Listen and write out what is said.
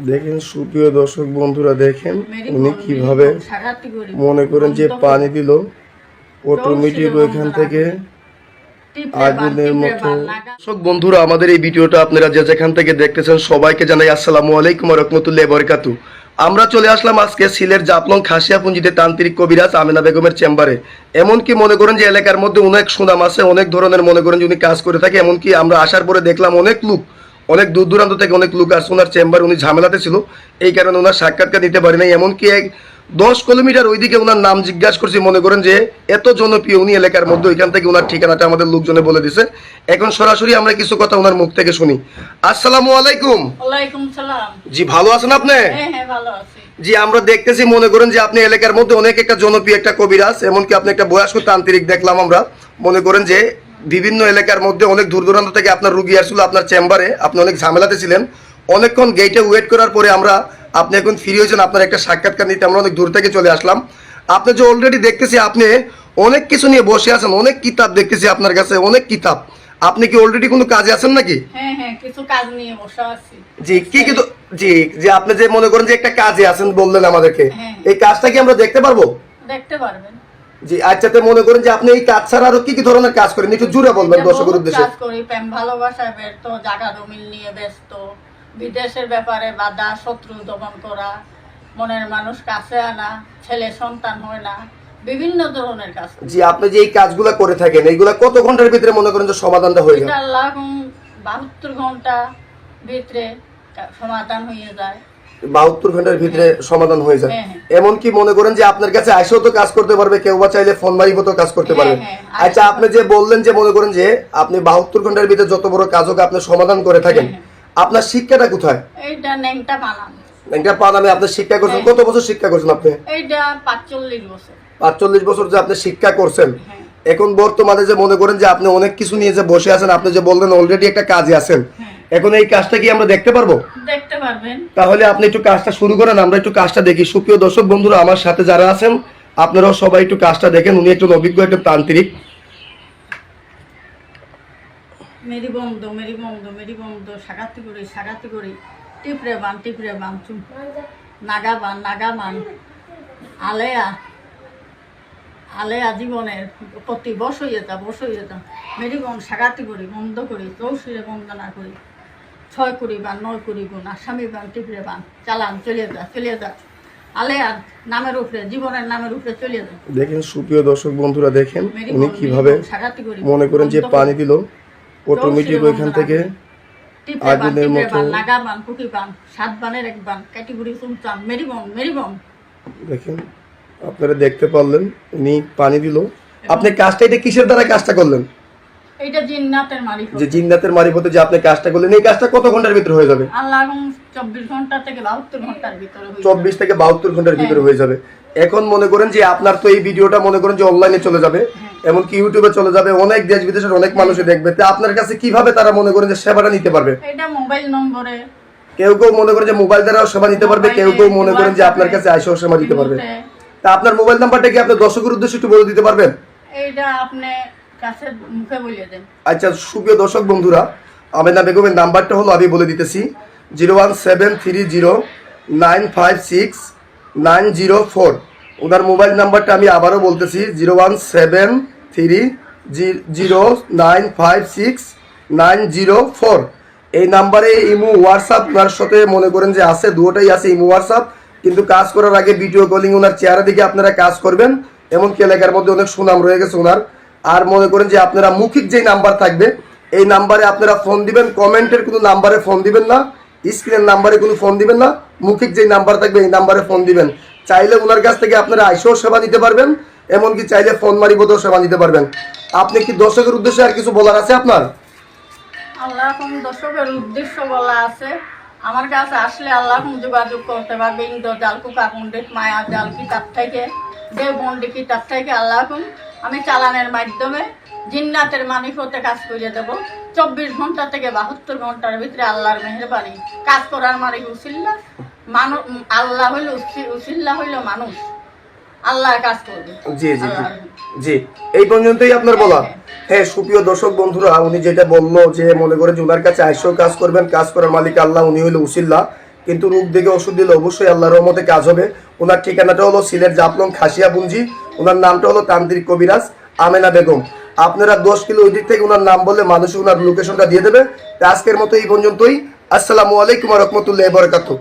দেখেন সুপ্রিয় দর্শক বন্ধুরা, দেখেন উনি কিভাবে মনে করেন যে পানি দিল অটোমেটিক ওইখান থেকে আগুনের মতো। দর্শক বন্ধুরা, আমাদের এই ভিডিওটা আপনারা যে যেখান থেকে দেখতেছেন সবাইকে জানাই আসসালামু আলাইকুম ওয়া রাহমাতুল্লাহি ওয়া বারাকাতুহু। আমরা চলে আসলাম আজকে সিলেট জাফলং খাসিয়াপুঞ্জিতে তান্ত্রিক কবিরাজ আমেনা বেগমের চেম্বারে। এমনকি মনে করেন যে এলাকার মধ্যে অনেক সুনাম আছে, অনেক ধরনের মনে করেন যে উনি কাজ করে থাকে। এমনকি আমরা আসার পরে দেখলাম অনেক লোক, অনেক দূর দূরান্ত থেকে অনেক লোক আসছে ওনার চেম্বার। উনি ঝামেলাতে ছিল, এই কারণে ওনার সাক্ষাৎকার নিতে পারি নাই। এমনকি 10 কিলোমিটার ওইদিকে ওনার নাম জিজ্ঞাসা করছি, মনে করেন যে এত জনপ্রিয় উনি এলাকার মধ্যে। ওইখান থেকে ওনার ঠিকানাটা আমাদের লোকজনে বলে দিছে। এখন সরাসরি আমরা কিছু কথা ওনার মুখ থেকে শুনি। আসসালামু আলাইকুম। ওয়ালাইকুম সালাম। জি, ভালো আছেন আপনি? হ্যাঁ, ভালো আছি। জি, আমরা দেখতেছি মনে করেন যে আপনি এলাকার মধ্যে অনেক একটা জনপ্রিয় একটা কবিরাজ, এমনকি আপনি একটা বয়স্ক তান্ত্রিক দেখলাম আমরা। মনে করেন যে বিভিন্ন এলাকার মধ্যে অনেক দূর দূরান্ত থেকে আপনার রুগী আসছিল আপনার চেম্বারে। আপনি অনেক ঝামেলাতে ছিলেন, অনেকক্ষণ গেটে ওয়েট করার পরে আমরা আপনি এখন ফ্রি হয়েছেন, আপনার একটা সাক্ষাৎকার নিতে আমরা অনেক দূর থেকে চলে আসলাম। আপনি যে অলরেডি দেখতেছি আপনি অনেক কিছু নিয়ে বসে আছেন, অনেক কিতাব দেখতেছি আপনার কাছে, অনেক কিতাব। আপনি কি অলরেডি কোনো কাজে আছেন নাকি? হ্যাঁ, কিছু কাজ নিয়ে বসে আছি। জি, কি কিন্তু জি যে আপনি যে মনে করেন যে একটা কাজে আছেন বললেন আমাদেরকে, এই কাজটা কি আমরা দেখতে পারবো? দেখতে পারবেন। জি, আচ্ছা। তো মনে করেন যে আপনি এই কাজ ছাড়া আরো কি কি ধরনের কাজ করেন, একটু জুড়ে বলবেন দর্শকের উদ্দেশ্যে। কাজ করি, প্রেম ভালোবাসায় ব্যস্ত, জায়গা জমি নিয়ে ব্যস্ত, বিদেশের ব্যাপারে বাধা শত্রু দমন করা, মনের মানুষ কাছে আনা, ছেলে সন্তান হয় না, বিভিন্ন ধরনের কাজ। জি, আপনি যে এই কাজগুলো করে থাকেন এইগুলা কত ঘন্টার ভিতরে মনে করেন যে সমাধানটা হয়ে যায়? 72 ঘন্টা ভিতরে সমাধান হয়ে যায়। 72 ঘন্টার ভিতরে সমাধান হয়ে যায়। এমনকি মনে করেন যে আপনার কাছে আইসেও তো কাজ করতে পারবে, কেউ বা চাইলে ফোন মারিও তো কাজ করতে পারবে। আচ্ছা, আপনি যে বললেন যে মনে করেন যে আপনি 72 ঘন্টার ভিতরে যত বড় কাজ হোক আপনি সমাধান করে থাকেন, আপনার শিক্ষাটা কোথায়? এইটা নেংটা পানাম। নেংটা পানামে আপনি শিক্ষা করছেন? কত বছর শিক্ষা করছেন আপনি? এইটা 45 বছর। 45 বছর যে আপনি শিক্ষা করছেন। এখন বর্তমানে যে মনে করেন যে আপনি অনেক কিছু নিয়ে যে বসে আছেন, আপনি যে বললেন অলরেডি একটা কাজে আছেন, এখন এই কাজটা কি আমরা দেখতে পারবো? দেখতে পারবেন। তাহলে আপনি একটু কাজটা শুরু করেন, আমরা একটু কাজটা দেখি। সুপ্রিয় দর্শক বন্ধুরা, আমার সাথে যারা আছেন আপনারাও সবাই একটু কাজটা দেখেন। উনি একটু অভিজ্ঞ একটা তান্ত্রিক। মেরি বন্ধ সাগাতি করি টিপরে বান চুম নাগা বান আলেয়া জীবনের প্রতি বসইয়ে যা মেরি বন সাগাতি করি বন্ধ করি চৌশিরে বন্দনা করি 6 করি বান 9 করি গুণ আসামি বান টিপরে বান চালান চলে যা আলেয়ার নামের উপরে, জীবনের নামের উপরে চলে যা। দেখেন সুপ্রিয় দর্শক বন্ধুরা, দেখেন উনি কিভাবে মনে করেন যে পানি দিল অটোমেটিক ওইখান থেকে আগুনের মতো। নাগা বান কুকি বান 7 বানের 1 বান ক্যাটেগরি চুমচাম মেরি বন। দেখেন আপনারা দেখতে পারলেন উনি পানি দিল। আপনি কাজটা এটা কিসের দ্বারা কাজটা করলেন? এইটা জিন্নাতের মারিফত। যে জিন্নাতের মারিফতে যে আপনি কাজটা করলেন, এই কাজটা কত ঘন্টার ভিতরে হয়ে যাবে? আল্লাহ 24 ঘন্টা থেকে 72 ঘন্টার ভিতরে হয়ে যাবে। 24 থেকে 72 ঘন্টার ভিতরে হয়ে যাবে। এখন মনে করেন যে আপনার তো এই ভিডিওটা মনে করেন যে অনলাইনে চলে যাবে, এমনকি ইউটিউবে চলে যাবে, অনেক দেশ বিদেশের অনেক মানুষই দেখবে। তো আপনার কাছে কিভাবে তারা মনে করেন যে সেবাটা নিতে পারবে? এটা মোবাইল নম্বরে কেউ মনে করেন যে মোবাইল দ্বারাও সেবা নিতে পারবে, কেউ মনে করেন যে আপনার কাছে আইসেও সেবা দিতে পারবে। তা আপনার মোবাইল নাম্বারটা কি আপনি দর্শকের উদ্দেশ্যে একটু বলে দিতে পারবেন? এইটা আপনি কাছে মুখে বলে দেন। আচ্ছা, সুপ্রিয় দর্শক বন্ধুরা, আমেনা বেগমের নাম্বারটা হলো আমি বলে দিতেছি 01730956904। ওনার মোবাইল নাম্বারটা আমি আবারও বলতেছি 01730956904। এই নাম্বারে ইমো হোয়াটসঅ্যাপ ওনার সাথে মনে করেন যে আছে, দুটোটাই আছে, ইমো হোয়াটসঅ্যাপ। কিন্তু কাজ করার আগে ভিডিও কলিং ওনার চেহারা দিকে আপনারা কাজ করবেন। এমনকি এলাকার মধ্যে অনেক সুনাম রয়ে গেছে ওনার। আর মনে করেন যে আপনারা মৌখিক যেই নাম্বার থাকবে এই নাম্বারে আপনারা ফোন দিবেন, কমেন্টের কোনো নাম্বারে ফোন দিবেন না, স্ক্রিনের নাম্বারে কোনো ফোন দিবেন না, মৌখিক যেই নাম্বার থাকবে এই নাম্বারে ফোন দিবেন। চাইলে ওনার কাছ থেকে আপনারা আইসেও সেবা নিতে পারবেন, এমনকি চাইলে ফোন মারিবতেও সেবা নিতে পারবেন। আপনি কি দর্শকের উদ্দেশ্যে আর কিছু বলার আছে আপনার? আল্লাহ দর্শকের উদ্দেশ্য বলা আছে, আমার কাছে আসলে আল্লাহ যোগাযোগ করতে পারবে। ইন্দ্রজাল কুকা পণ্ডিত মায়া জাল কিতাব থেকে, দেবন্ডি কিতাব থেকে আল্লাহ আমি চালানের মাধ্যমে জিন্নাতের মানিফতে কাজ করে দেব। 24 ঘন্টা থেকে 72 ঘন্টার ভিতরে আল্লাহর মেহেরবানি কাজ করার মালিক উসিল্লা। আল্লাহ হইল উসিল্লা হইল মানুষ। আল্লাহ কাজ করবে। জি জি জি জি, এই পর্যন্তই আপনার বলা। হ্যাঁ, সুপ্রিয় দর্শক বন্ধুরা, উনি যেটা বললো যে মনে করে যে ওনার কাছে আইসেও কাজ করবেন, কাজ করার মালিক আল্লাহ, উনি হইলো উসিল্লা, কিন্তু রোগ দেখে ওষুধ দিলে অবশ্যই আল্লাহর রহমতে কাজ হবে। ওনার ঠিকানাটা হলো সিলেট জাফলং খাসিয়া বুঞ্জি, ওনার নামটা হলো তান্ত্রিক কবিরাজ আমেনা বেগম। আপনারা 10 কিলো ওই দিক থেকে ওনার নাম বললে মানুষ ওনার লোকেশনটা দিয়ে দেবে। আজকের মতো এই পর্যন্তই। আসসালামু আলাইকুম ওয়া রাহমাতুল্লাহি ওয়া বারাকাতুহু।